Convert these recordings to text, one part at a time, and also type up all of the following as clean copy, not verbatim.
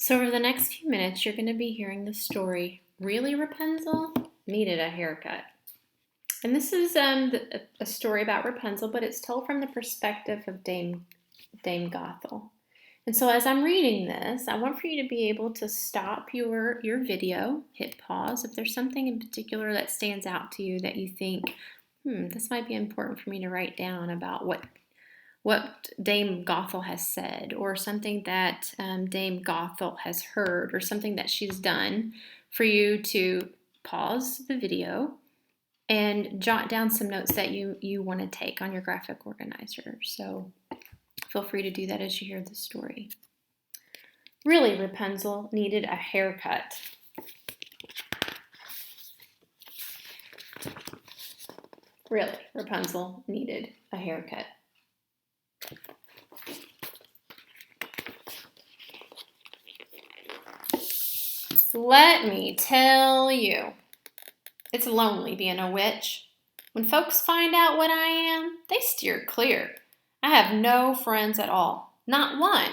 So over the next few minutes, you're going to be hearing the story, Really Rapunzel Needed a Haircut. And this is a story about Rapunzel, but it's told from the perspective of Dame Gothel. And so as I'm reading this, I want for you to be able to stop your video, hit pause. If there's something in particular that stands out to you that you think, this might be important for me to write down about what Dame Gothel has said, or something that Dame Gothel has heard, or something that she's done, for you to pause the video and jot down some notes that you want to take on your graphic organizer. So feel free to do that as you hear the story. Really, Rapunzel needed a haircut. Really, Rapunzel needed a haircut. Let me tell you, it's lonely being a witch. When folks find out what I am, they steer clear. I have no friends at all, not one.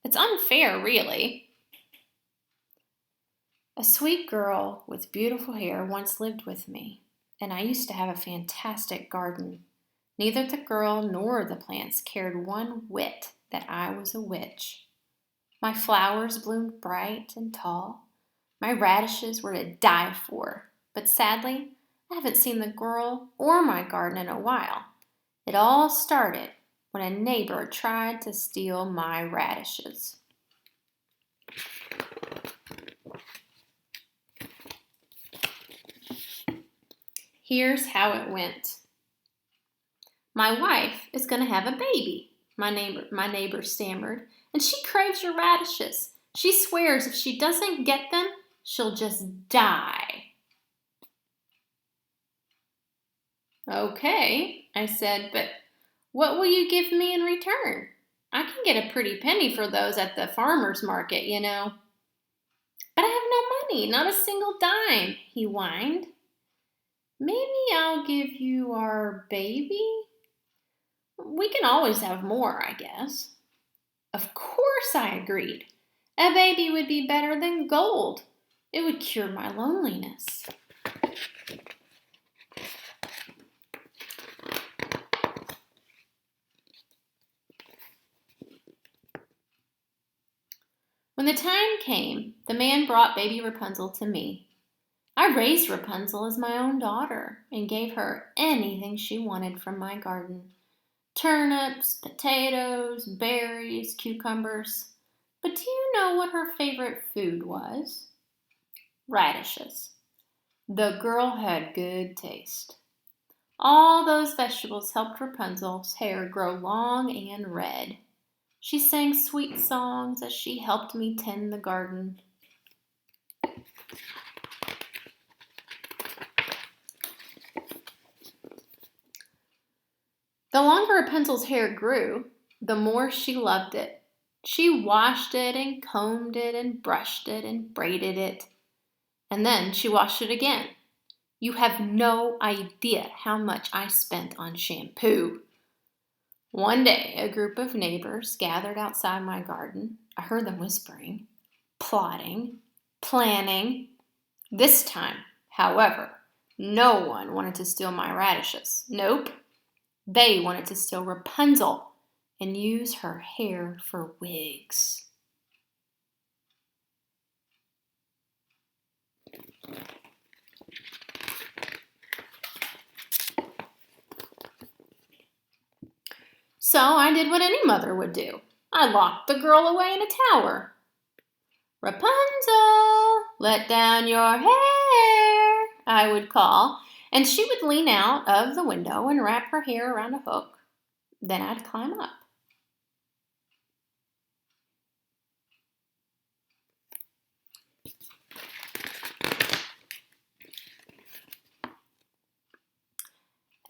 It's unfair, really. A sweet girl with beautiful hair once lived with me, and I used to have a fantastic garden. Neither the girl nor the plants cared one whit that I was a witch. My flowers bloomed bright and tall. My radishes were to die for, but sadly, I haven't seen the girl or my garden in a while. It all started when a neighbor tried to steal my radishes. Here's how it went. My wife is going to have a baby, my neighbor stammered, and she craves your radishes. She swears if she doesn't get them, she'll just die. Okay, I said, but what will you give me in return? I can get a pretty penny for those at the farmer's market, you know. But I have no money, not a single dime, he whined. Maybe I'll give you our baby? We can always have more, I guess. Of course, I agreed. A baby would be better than gold. It would cure my loneliness. When the time came, the man brought baby Rapunzel to me. I raised Rapunzel as my own daughter and gave her anything she wanted from my garden. Turnips, potatoes, berries, cucumbers. But do you know what her favorite food was? Radishes. The girl had good taste. All those vegetables helped Rapunzel's hair grow long and red. She sang sweet songs as she helped me tend the garden. The longer Rapunzel's hair grew, the more she loved it. She washed it and combed it and brushed it and braided it. And then she washed it again. You have no idea how much I spent on shampoo. One day, a group of neighbors gathered outside my garden. I heard them whispering, plotting, planning. This time, however, no one wanted to steal my radishes. Nope. They wanted to steal Rapunzel and use her hair for wigs. So I did what any mother would do. I locked the girl away in a tower. Rapunzel, let down your hair, I would call, and she would lean out of the window and wrap her hair around a hook. Then I'd climb up.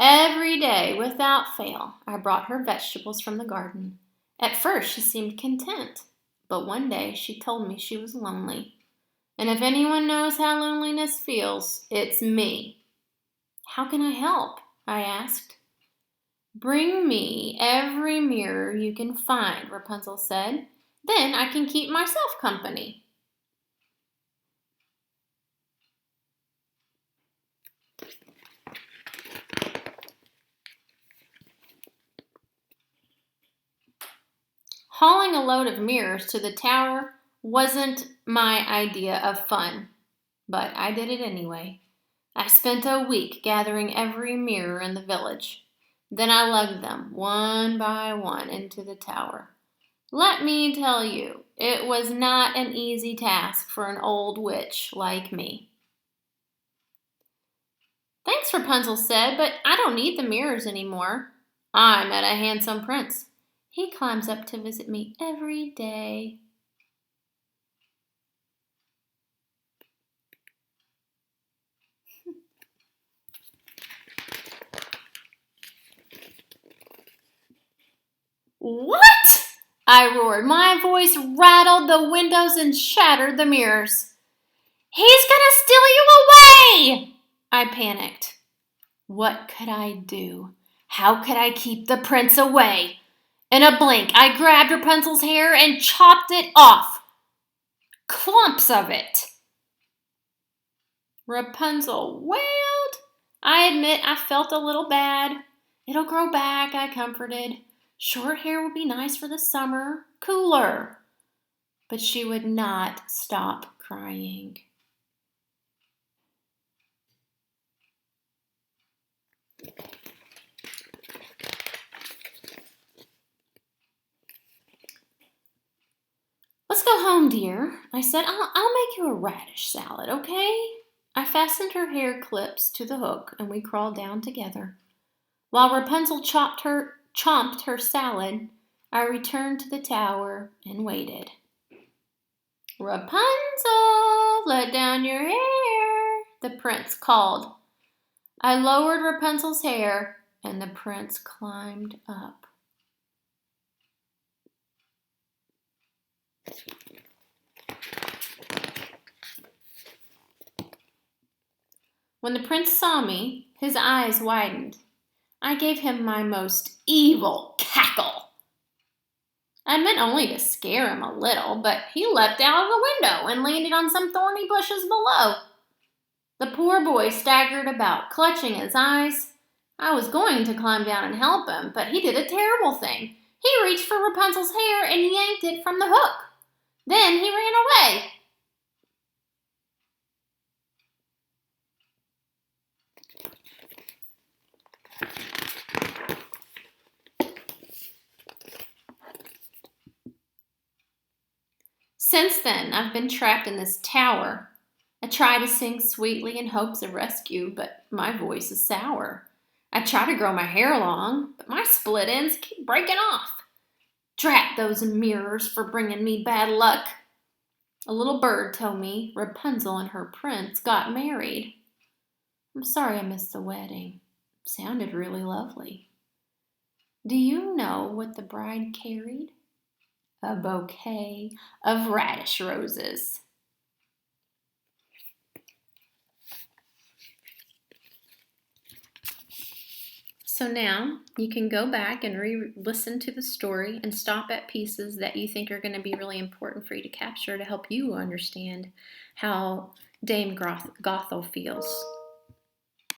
Every day, without fail, I brought her vegetables from the garden. At first, she seemed content, but one day she told me she was lonely. And if anyone knows how loneliness feels, it's me. How can I help? I asked. Bring me every mirror you can find, Rapunzel said. Then I can keep myself company. Hauling a load of mirrors to the tower wasn't my idea of fun, but I did it anyway. I spent a week gathering every mirror in the village. Then I lugged them one by one into the tower. Let me tell you, it was not an easy task for an old witch like me. Thanks, Rapunzel said, but I don't need the mirrors anymore. I met a handsome prince. He climbs up to visit me every day. What? I roared. My voice rattled the windows and shattered the mirrors. He's gonna steal you away! I panicked. What could I do? How could I keep the prince away? In a blink, I grabbed Rapunzel's hair and chopped it off. Clumps of it. Rapunzel wailed. I admit I felt a little bad. It'll grow back, I comforted. Short hair would be nice for the summer, cooler. But she would not stop crying. Let's go home, dear, I said. I'll make you a radish salad, okay? I fastened her hair clips to the hook and we crawled down together. While Rapunzel chomped her salad, I returned to the tower and waited. Rapunzel, let down your hair, the prince called. I lowered Rapunzel's hair and the prince climbed up. When the prince saw me, his eyes widened. I gave him my most evil cackle. I meant only to scare him a little, but he leapt out of the window and landed on some thorny bushes below. The poor boy staggered about, clutching his eyes. I was going to climb down and help him, but he did a terrible thing. He reached for Rapunzel's hair and yanked it from the hook. Then he ran away. Since then, I've been trapped in this tower. I try to sing sweetly in hopes of rescue, but my voice is sour. I try to grow my hair long, but my split ends keep breaking off. Drat those mirrors for bringing me bad luck. A little bird told me Rapunzel and her prince got married. I'm sorry I missed the wedding. It sounded really lovely. Do you know what the bride carried? A bouquet of radish roses. So now you can go back and re-listen to the story and stop at pieces that you think are going to be really important for you to capture to help you understand how Dame Gothel feels.